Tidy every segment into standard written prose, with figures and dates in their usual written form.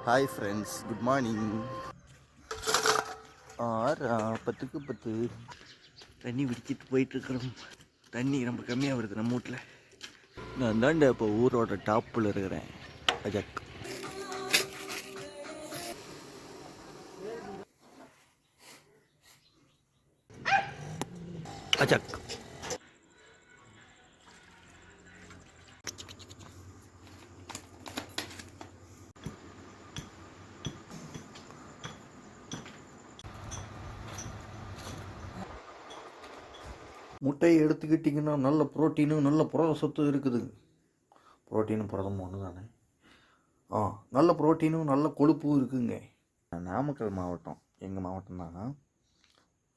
Hi friends, good morning. ஆறு 10க்கு 10 தண்ணி பிடிச்சிட்டு போயிட்டுருக்குறோம். தண்ணி ரொம்ப கம்மியாக வருது நம்ம வீட்டில். நான் தாண்ட இப்போ ஊரோட டாப்பில் இருக்கிறேன். அஜாக் அஜாக் முட்டையை எடுத்துக்கிட்டிங்கன்னா நல்ல ப்ரோட்டீனும் நல்ல புரத சத்து இருக்குது. ப்ரோட்டீனும் புரதமும் ஒன்று தானே. நல்ல ப்ரோட்டீனும் நல்ல கொழுப்பும் இருக்குங்க. நாமக்கல் மாவட்டம், எங்கள் மாவட்டம் தானா,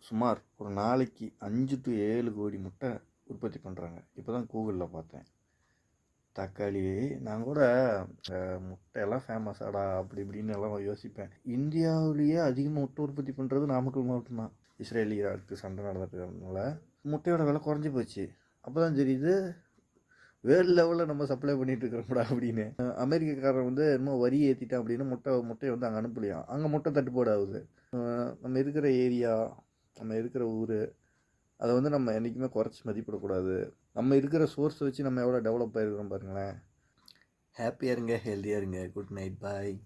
சுமார் ஒரு நாளைக்கு 5 to 7 கோடி முட்டை உற்பத்தி பண்ணுறாங்க. இப்போ தான் கூகுளில் பார்த்தேன். தக்காளி நான் கூட முட்டையெல்லாம் ஃபேமஸாடா அப்படி இப்படின்னு எல்லாம் யோசிப்பேன். இந்தியாவிலேயே அதிகமாக முட்டை உற்பத்தி பண்ணுறது நாமக்கல் மாவட்டம் தான். இஸ்ரேல் ஈராக்கு சண்டை நடந்துக்கிறதுனால முட்டையோட விலை குறைஞ்சி போச்சு. அப்போ தான் தெரியுது வேர்ல்டு லெவலில் நம்ம சப்ளை பண்ணிகிட்டு இருக்கிறோம்டா அப்படின்னு. அமெரிக்காக்காரன் வந்து என்னமோ வரி ஏற்றிட்டான் அப்படின்னு முட்டையை வந்து அங்கே அனுப்பலையாம். அங்கே முட்டை தட்டுப்பாடு ஆகுது. நம்ம இருக்கிற ஏரியா, நம்ம இருக்கிற ஊர், அதை வந்து நம்ம என்றைக்குமே குறைச்சி மதிப்பிடக்கூடாது. நம்ம இருக்கிற சோர்ஸை வச்சு நம்ம எவ்வளோ டெவலப் ஆகிருக்கிறோம் பாருங்களேன். ஹாப்பியாக இருங்க, ஹெல்த்தியாக இருங்க. குட் நைட், பாய்.